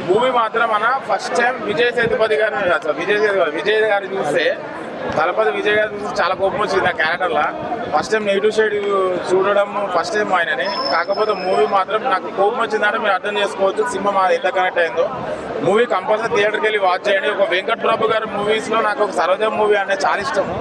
Movie మాత్రం మన first time Vijay Sethupathi గారిని విజయ్ గారిని చూస్తే దళపతి విజయ్ గారు చూసి చాలా కోపం వచ్చింది ఆ క్యారెక్టర్లో. ఫస్ట్ టైం నెగిటివ్ సైడ్ చూడడం ఫస్ట్ టైం ఆయనని. కాకపోతే మూవీ మాత్రం నాకు కోపం వచ్చిందంటే మీరు అర్థం చేసుకోవచ్చు సినిమా ఎంత కనెక్ట్ అయిందో. మూవీ కంపల్సరీ థియేటర్కి వెళ్ళి వాచ్ చేయండి. ఒక వెంకట్ ప్రభు గారి మూవీస్లో నాకు ఒక సరోజం మూవీ అనేది చాలా ఇష్టము.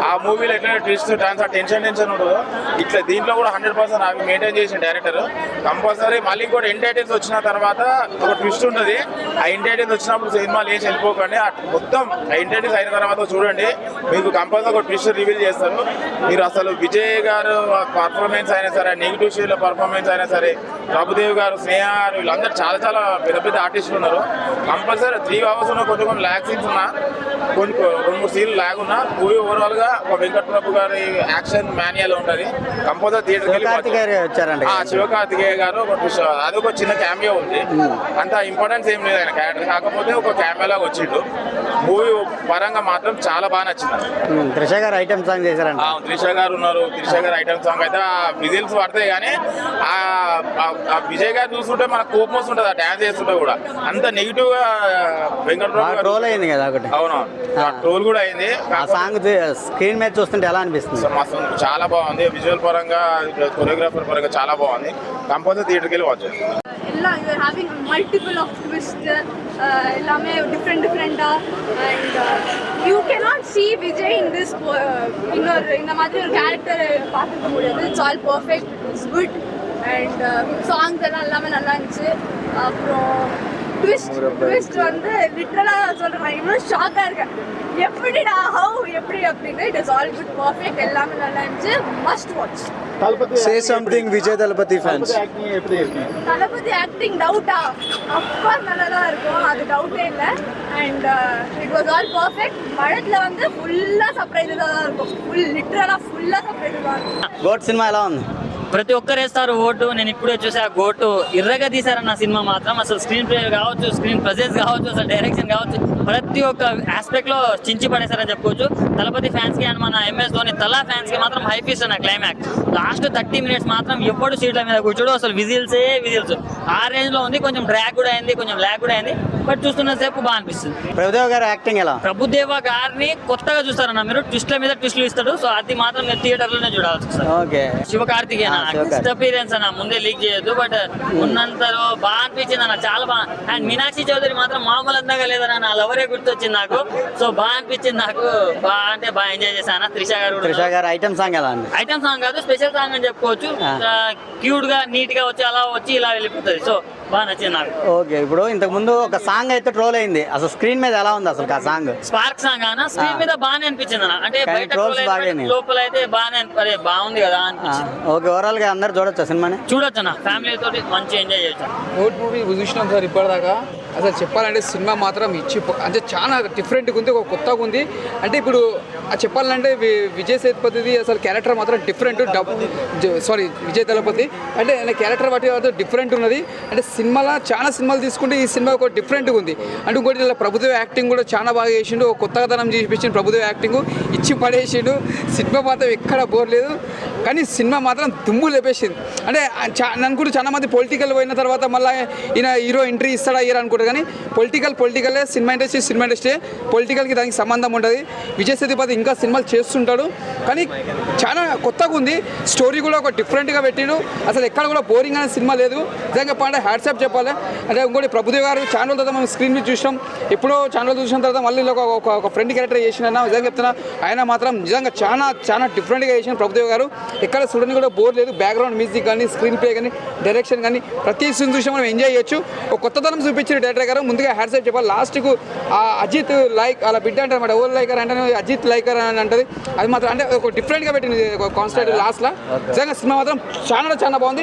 ఆ మూవీలో ఎట్లా ట్విస్ట్ డాన్స్ టెన్షన్ ఉండదు, ఇట్లా దీంట్లో కూడా 100% అవి మెయింటైన్ చేసిన డైరెక్టర్. కంపల్సరీ మళ్ళీ ఇంకోటి ఎంటర్టైన్స్ వచ్చిన తర్వాత ఒక ట్విస్ట్ ఉంటుంది. ఆ ఎంటర్టైన్స్ వచ్చినప్పుడు సినిమాలు వేసి వెళ్ళిపోకండి, మొత్తం ఎంటర్టైన్స్ అయిన తర్వాత చూడండి, మీకు కంపల్సరీ ఒక ట్విస్ట్ రివీల్ చేస్తారు. మీరు అసలు విజయ్ గారు పర్ఫార్మెన్స్ అయినా సరే, నెగిటివ్ షేడ్లో పర్ఫార్మెన్స్ అయినా సరే, ప్రభుదేవ్ గారు, స్నేహ గారు, వీళ్ళందరూ చాలా చాలా పెద్ద పెద్ద ఆర్టిస్టులు ఉన్నారు. కంపల్సరీ 3 hours ఉన్న కొన్ని ల్యాగ్ సీన్స్ ఉన్నా, కొన్ని 2-3 సీన్లు ల్యాగ్ ఉన్నా, మూవీ ఓవరాల్ గా ఒక వెంకట్ ప్రభు గారి యాక్షన్ మాన్యువల్ ఉంటుంది. కంపల్సరీ థియేటర్కి వెళ్ళి శివకార్తికేయ గారు అది ఒక చిన్న క్యామియో ఉంది. అంత ఇంపార్టెన్స్ ఏం లేదు ఆయన క్యారెక్టర్, కాకపోతే ఒక క్యామియోలాగా వచ్చిండు. మూవీ పరంగా మాత్రం చాలా బాగా నచ్చింది. త్రిష గారు ఐటమ్ సాంగ్ చేశారంట. త్రిష గారు ఉన్నారు. త్రిష గారు ఐటమ్ సాంగ్ అయితే విజిల్స్ పడతాయి, కానీ ఆ విజయ్ గారు చూస్తుంటే మనకు కోపం వస్తుంటది ఆ డాన్స్ చేస్తుంటే కూడా. అంత నెగిటివ్ గా వెంకట్ ట్రోల్ అయింది కదా ఒకటి. అవును, ట్రోల్ కూడా అయింది. ఆ సాంగ్ స్క్రీన్ మీద చూస్తుంటే ఎలా అనిపిస్తుంది? మస్తు చాలా బాగుంది. విజువల్ పరంగా, కొరియోగ్రాఫర్ పరంగా చాలా బాగుంది. కంపల్సరీ థియేటర్కి వెళ్ళి వాచ్ చేయండి. you're having multiple of twist ellame different and you cannot see Vijay in this in the madri character paathu mudiyadhu. It's all perfect, it's good, and songs ellame nalla irundhuchu. apro twist வந்து லிட்டரலா சொல்றேன், இவ்வளவு ஷாக்கா இருக்கேன். எப்படிடா have எப்படி it is all good, perfect, எல்லாமே நல்லா இருந்துச்சு. must watch. Say something Vijay Dalapati fans. தளபதி ஆக்டிங் டவுட்டா? அஃப்கோர்ஸ் நல்லா தான் இருக்கும், அது டவுட்டே இல்லை. And it was all perfect. படத்துல வந்து ஃபுல்லா சர்ப்ரைஸ் தான் இருக்கும், லிட்டரலா ஃபுல்லா சர்ப்ரைஸ் தான் இருக்கும். గోట్ సినిమా ఎలా ఉంది? ప్రతి ఒక్కరు వేస్తారు ఓటు. నేను ఇప్పుడే చూసా గోటు ఇర్రగా తీశారన్న సినిమా మాత్రం. అసలు స్క్రీన్ ప్లే కావచ్చు, స్క్రీన్ ప్రెజెన్స్ కావచ్చు, అసలు డైరెక్షన్ కావచ్చు, ప్రతి ఒక్క ఆస్పెక్ట్ లో చించి పడేశారని చెప్పుకోవచ్చు. తలపతి ఫ్యాన్స్ కి అండ్ మన ఎంఎస్ ధోని తలా ఫ్యాన్స్ కి మాత్రం హైప్ ఇస్తున్న క్లైమాక్స్. లాస్ట్ 30 minutes మాత్రం ఎప్పుడు సీట్ల మీద కూర్చోడు, అసలు విజిల్స్ ఆ రేంజ్ లో ఉంది. కొంచెం డ్రాగ్ కూడా అయింది, కొంచెం ల్యాగ్ కూడా అయింది, బట్ చూస్తున్న సేపు బాగా అనిపిస్తుంది. ప్రభుదేవ్ గారి యాక్టింగ్ ఎలా? ప్రభుదేవ గారిని కొత్తగా చూస్తారన్న మీరు, ట్విస్ట్ల మీద ట్విస్ట్లు ఇస్తాడు. సో అది మాత్రం మీరు థియేటర్ లోనే చూడాల్సి వస్తుంది. ఓకే. శివకార్తికేయన అపీరెన్స్ అన్న ముందే లీక్ చేయొద్దు, బట్ ఉన్నంతలో బాగా అనిపించింది అన్న, చాలా బాగా. అండ్ మీనాక్షి చౌదరి మాత్రం మామూలు అందంగా లేదన్న, నా లవరే గుర్తొచ్చింది నాకు. సో బాగా అనిపించింది నాకు, బాగా అంటే బాగా ఎంజాయ్ చేశాను. త్రిష గారు ఐటమ్ సాంగ్ ఎలా ఉంది? ఐటమ్ సాంగ్ కాదు, స్పెషల్ సాంగ్ అని చెప్పుకోవచ్చు. క్యూట్ గా నీట్ గా వచ్చి అలా వచ్చి ఇలా వెళ్ళిపోతుంది. సో బాగా నచ్చింది నాకు. ఓకే. ఇప్పుడు ఇంతకు ముందు ఒక సాంగ్ అయితే ట్రోల్ అయింది, అసలు స్క్రీన్ మీద ఎలా ఉంది అసలు ఆ సాంగ్? స్పార్క్ సాంగ్ అన్న, స్క్రీన్ మీద బాగానే అనిపించింది అన్న, అంటే బయట లోపల అయితే బాగానే బాగుంది కదా అనిపించింది. ఓకే. ఓవరాల్ గా అందరు చూడొచ్చా సినిమాని? చూడొచ్చు అన్న, ఫ్యామిలీ తోటి మంచి ఎంజాయ్ చేయొచ్చు. ఓట్ మూవీ చూసినాం సార్ ఇప్పటిదాకా. అసలు చెప్పాలంటే సినిమా మాత్రం అంటే చాలా డిఫరెంట్గా ఉంది, ఒక కొత్తగా ఉంది. అంటే ఇప్పుడు చెప్పాలంటే విజయ్ సేతుపతిది అసలు క్యారెక్టర్ మాత్రం డిఫరెంట్. విజయ్ దళపతి అంటే ఆయన క్యారెక్టర్ వాటి డిఫరెంట్ ఉన్నది. అంటే సినిమాలో చాలా సినిమాలు తీసుకుంటే ఈ సినిమా ఒక డిఫరెంట్గా ఉంది. అంటే ఇంకోటి ఇలా ప్రభుదేవ్ యాక్టింగ్ కూడా చాలా బాగా చేసిండు, ఒక కొత్తదనం చూపించిండు. ప్రభుదేవ్ యాక్టింగ్ ఇచ్చి పడేసిండు. సినిమా మాత్రం ఎక్కడ బోర్ లేదు, కానీ సినిమా మాత్రం దుమ్ము లేపేసింది. అంటే అనుకుంటూ చాలా మంది పొలిటికల్ పోయిన తర్వాత మళ్ళీ ఈయన హీరో ఎంట్రీ ఇస్తాడా ఇయర్ అనుకుంటారు, కానీ పొలిటికలే. సినిమా ఇండస్ట్రీ పొలిటికల్కి దానికి సంబంధం ఉంటుంది. విజయ్ సేతుపతి ఇంకా సినిమాలు చేస్తుంటాడు, కానీ చాలా కొత్తగా ఉంది. స్టోరీ కూడా ఒక డిఫరెంట్గా పెట్టిండు. అసలు ఎక్కడ కూడా బోరింగ్ అనే సినిమా లేదు. నిజంగా చెప్పాలంటే హ్యాట్సాప్ చెప్పాలి. అంటే ఇంకోటి ప్రభుదేవ్ గారు ఛానల్ తర్వాత మనం స్క్రీన్ మీద చూసినాం, ఎప్పుడో ఛానల్ చూసిన తర్వాత మళ్ళీ ఒక ఫ్రెండ్ క్యారెక్టర్ చేసిన నిజంగా చెప్తున్నా, ఆయన మాత్రం నిజంగా చాలా డిఫరెంట్గా చేసిన ప్రభుదేవ్ గారు. ఎక్కడ చూడడానికి కూడా బోర్ లేదు. బ్యాక్గ్రౌండ్ మ్యూజిక్ కానీ, స్క్రీన్ ప్లే కానీ, డైరెక్షన్ కానీ ప్రతి సీన్ చూసి మనం ఎంజాయ్ చేయొచ్చు. ఒక కొత్తదనం చూపించిన డైరెక్టర్ గారు. ముందుగా హ్యాట్సాప్ చెప్పాలి. లాస్ట్కు అజిత్ లైక్ అలా బిడ్డ అంటారు అనమాట, ఓల్ లైకర్ అంటే అజిత్ లైకర్ అని అంటది. అది మాత్రం అంటే ఒక డిఫరెంట్గా పెట్టింది కాన్సెప్ట్ లాస్ట్లో. నిజంగా సినిమా మాత్రం చాలా బాగుంది.